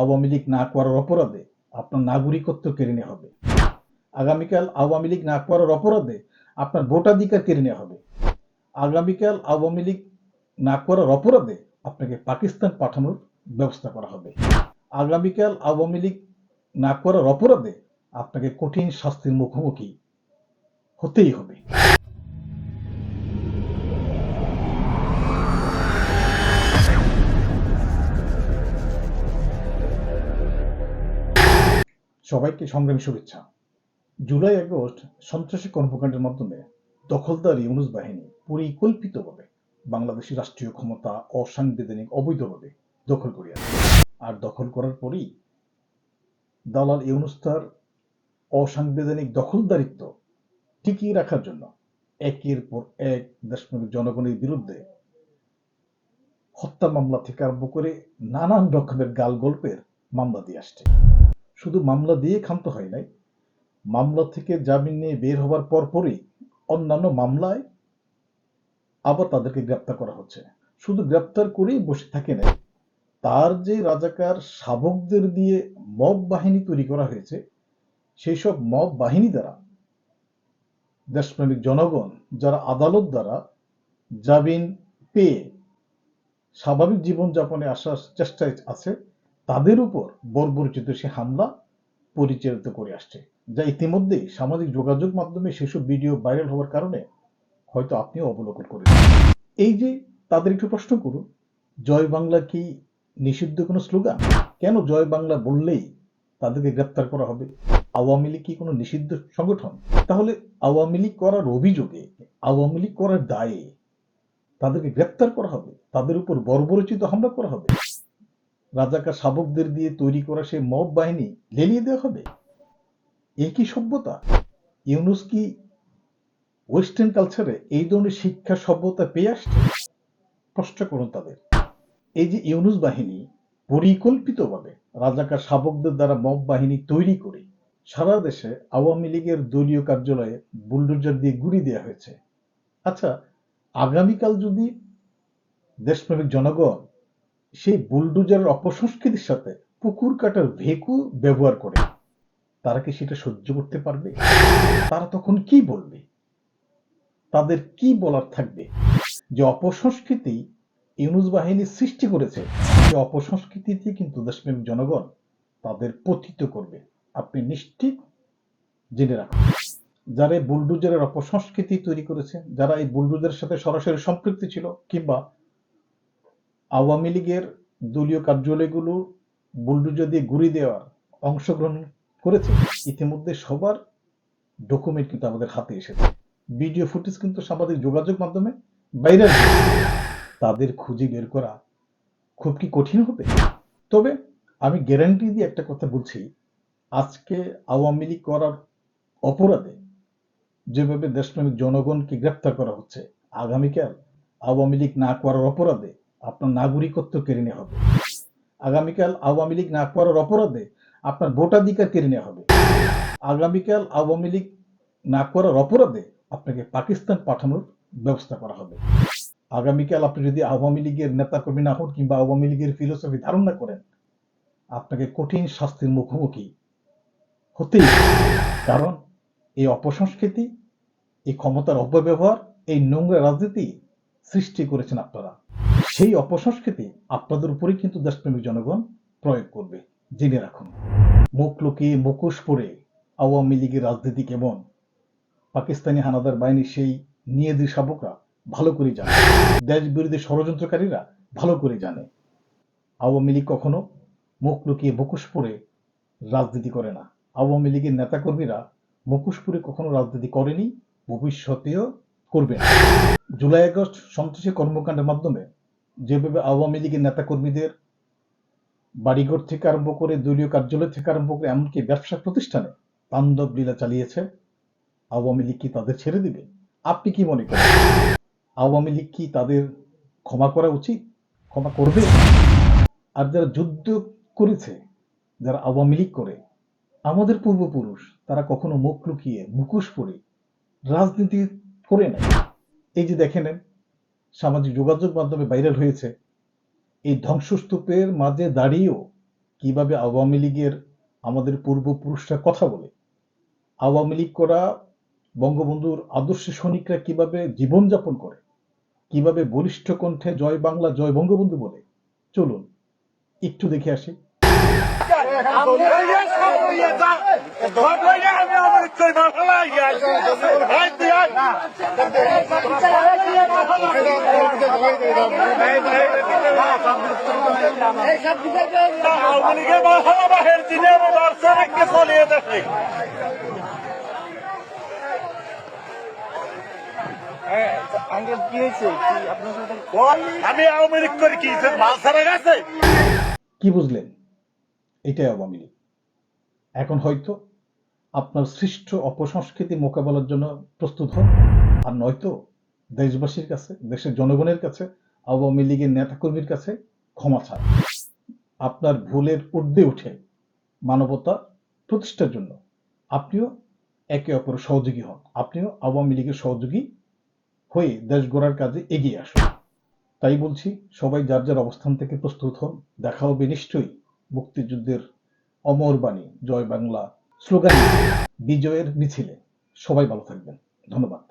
আওয়ামী লীগ না করার অপরাধে আপনার নাগরিকত্ব কেড়ে নেওয়া হবে। আগামীকাল আওয়ামী লীগ না করার অপরাধে আপনার ভোটাধিকার কেড়ে নেওয়া হবে। আগামীকাল আওয়ামী লীগ না করার অপরাধে আপনাকে পাকিস্তান পাঠানোর ব্যবস্থা করা হবে। আগামীকাল আওয়ামী লীগ না করার অপরাধে আপনাকে কঠিন শাস্তির মুখোমুখি হতেই হবে। সবাইকে সংগ্রামী শুভেচ্ছা। জুলাই আগস্ট সন্ত্রাসী কর্মকাণ্ডের মাধ্যমে দখলদার ইউনূস বাহিনী পরিকল্পিতভাবে বাংলাদেশের রাষ্ট্রীয় ক্ষমতা অসাংবিধানিক অবৈধভাবে দখল করে আছে। আর দখল করার পরেই দালাল ইউনূস তার অসাংবিধানিক দখলদারিত্ব টিকিয়ে রাখার জন্য একের পর এক দেশপ্রেমিক জনগণের বিরুদ্ধে হত্যা মামলা থেকে আরম্ভ করে নানান রকমের গাল গল্পের মামলা দিয়ে আসছে। শুধু মামলা দিয়ে ক্ষান্ত হয় নাই, মামলা থেকে জামিন নিয়ে বের হওয়ার পরপরই অন্যান্য মামলায় আবার তাদেরকে গ্রেপ্তার করা হচ্ছে। শুধু গ্রেপ্তার করেই বসে থাকে নাই, তার যে রাজাকার শাবকদের দিয়ে মব বাহিনী তৈরি করা হয়েছে, সেই সব মব বাহিনী দ্বারা দেশপ্রেমিক জনগণ যারা আদালত দ্বারা জামিন পেয়ে স্বাভাবিক জীবনযাপনে আসার চেষ্টায় আছে, তাদের উপর বর্বরচিত সে হামলা পরিচালিত করে আসছে, যা ইতিমধ্যেই সামাজিক যোগাযোগ মাধ্যমে সেসব ভিডিও ভাইরাল হওয়ার কারণে হয়তো আপনিও অবলোকন করেছেন। এই যে তাদের একটু প্রশ্ন করুন, জয় বাংলা কি নিষিদ্ধ কোনো স্লোগান? কেন জয় বাংলা বললেই তাদেরকে গ্রেপ্তার করা হবে? আওয়ামী লীগ কি কোনো নিষিদ্ধ সংগঠন? তাহলে আওয়ামী লীগ করার অভিযোগে, আওয়ামী লীগ করার দায়ে তাদেরকে গ্রেপ্তার করা হবে, তাদের উপর বর্বরচিত হামলা করা হবে, রাজাকার শাবকদের দিয়ে তৈরি করা সেই মব বাহিনী লেলিয়ে দেওয়া হবে? এই কি সভ্যতা? ইউনূস কি ওয়েস্টার্ন কালচারে এই ধরনের শিক্ষা সভ্যতা পেয়ে আসছে? প্রশ্ন করুন তাদের। এই যে ইউনূস বাহিনী পরিকল্পিতভাবে রাজাকার শাবকদের দ্বারা মব বাহিনী তৈরি করে সারা দেশে আওয়ামী লীগের দলীয় কার্যালয়ে বুলডোজার দিয়ে গুঁড়ি দেওয়া হয়েছে। আচ্ছা, আগামীকাল যদি দেশপ্রেমিক জনগণ সেই বুলডোজারের অপসংস্কৃতির সাথে পুকুর কাটার ভেকু ব্যবহার করে, তারা কি সেটা সহ্য করতে পারবে? তারা তখন কি বলবে? তাদের কি বলার থাকবে? যে অপসংস্কৃতি ইউনূস বাহিনী সৃষ্টি করেছে, সে অপসংস্কৃতিতে কিন্তু দেশপ্রেমিক জনগণ তাদের পতিত করবে। আপনি নিশ্চিত জেনে রাখুন, যারা এই বুলডোজারের অপসংস্কৃতি তৈরি করেছে, যারা এই বুলডোজারের সাথে সরাসরি সম্পৃক্ত ছিল, কিংবা আওয়ামী লীগের দলীয় কার্যালয়গুলো বুলডোজার দিয়ে গুঁড়ি দেওয়ার অংশগ্রহণ করেছে, ইতিমধ্যে সবার ডকুমেন্ট কিন্তু আমাদের হাতে এসেছে। ভিডিও ফুটেজ কিন্তু সামাজিক যোগাযোগ মাধ্যমে ভাইরাল হয়েছে। তাদের খুঁজে বের করা খুব কি কঠিন হবে? তবে আমি গ্যারান্টি দিয়ে একটা কথা বলছি, আজকে আওয়ামী লীগ করার অপরাধে যেভাবে দেশপ্রেমিক জনগণকে গ্রেপ্তার করা হচ্ছে, আগামীকাল আওয়ামী লীগ না করার অপরাধে আপনার নাগরিকত্ব কেড়ে নেওয়া হবে। আগামীকাল আওয়ামী লীগ না করার অপরাধে আপনার ভোটাধিকার কেড়ে নেওয়া হবে। আগামীকাল আওয়ামী লীগ না করার অপরাধে আপনাকে পাকিস্তান পাঠানোর ব্যবস্থা করা হবে। আগামীকাল আপনি যদি আওয়ামী লীগের নেতাকর্মী না হন কিংবা আওয়ামী লীগের ফিলোসফি ধারণ না করেন, আপনাকে কঠিন শাস্তির মুখোমুখি হতেই হবে। কারণ এই অপসংস্কৃতি, এই ক্ষমতার অপব্যবহার, এই নোংরা রাজনীতি সৃষ্টি করেছেন আপনারা। সেই অপসংস্কৃতি আপনাদের উপরেই কিন্তু দেশপ্রেমিক জনগণ প্রয়োগ করবে, জেনে রাখুন। মুখ লুকিয়ে মুখোশ পরে আওয়ামী লীগের রাজনীতি কেমন, পাকিস্তানি হানাদার বাহিনীর সেই নিয়েদি শাবকরা ভালো করে জানে, দেশ বিরোধী ষড়যন্ত্রকারীরা ভালো করে জানে। আওয়ামী লীগ কখনো মুখ লুকিয়ে মুখোশ পরে রাজনীতি করে না। আওয়ামী লীগের নেতাকর্মীরা মুখোশ পরে কখনো রাজনীতি করেনি, ভবিষ্যতেও করবে না। জুলাই আগস্ট সন্ত্রাসী কর্মকাণ্ডের মাধ্যমে যেভাবে আওয়ামী লীগের নেতাকর্মীদের বাড়িঘর থেকে আরম্ভ করে, দলীয় কার্যালয় থেকে আরম্ভ করে, এমনকি ব্যবসা প্রতিষ্ঠানে তাণ্ডব লীলা চালিয়েছে, আওয়ামী লীগ কি তাদের ছেড়ে দিবে? আপনি কি মনে করেন? আওয়ামী লীগ কি তাদের ক্ষমা করা উচিত? ক্ষমা করবে? আর যারা যুদ্ধ করেছে, যারা আওয়ামী লীগ করে, আমাদের পূর্বপুরুষ, তারা কখনো মুখ লুকিয়ে মুখোশ পরে রাজনীতি করে নাই। এই যে দেখে নেন, সামাজিক যোগাযোগ মাধ্যমে ভাইরাল হয়েছে, এই ধ্বংসস্তূপের মাঝে দাঁড়িয়েও কিভাবে আওয়ামী লীগের আমাদের পূর্বপুরুষরা কথা বলে, আওয়ামী লীগ করা বঙ্গবন্ধুর আদর্শ সৈনিকরা কিভাবে জীবনযাপন করে, কিভাবে বলিষ্ঠ কণ্ঠে জয় বাংলা জয় বঙ্গবন্ধু বলে, চলুন একটু দেখে আসি। আমি আওয়ামী লীগ করি কি মাল ছাড়া গেছে। কি বুঝলেন? এটাই আওয়ামী লীগ। এখন হয়তো আপনার সৃষ্ট অপসংস্কৃতি মোকাবেলার জন্য প্রস্তুত হন, আর নয়তো দেশবাসীর কাছে, দেশের জনগণের কাছে, আওয়ামী লীগের নেতাকর্মীর কাছে ক্ষমা চান। আপনার ভুলের ঊর্ধ্বে উঠে মানবতা প্রতিষ্ঠার জন্য আপনিও একে অপরের সহযোগী হন, আপনিও আওয়ামী লীগের সহযোগী হয়ে দেশ গড়ার কাজে এগিয়ে আসুন। তাই বলছি, সবাই যার যার অবস্থান থেকে প্রস্তুত হন। দেখা হবে নিশ্চয়ই মুক্তিযুদ্ধের অমর বাণী জয় বাংলা স্লোগান বিজয়ের মিছিলে। সবাই ভালো থাকবেন। ধন্যবাদ।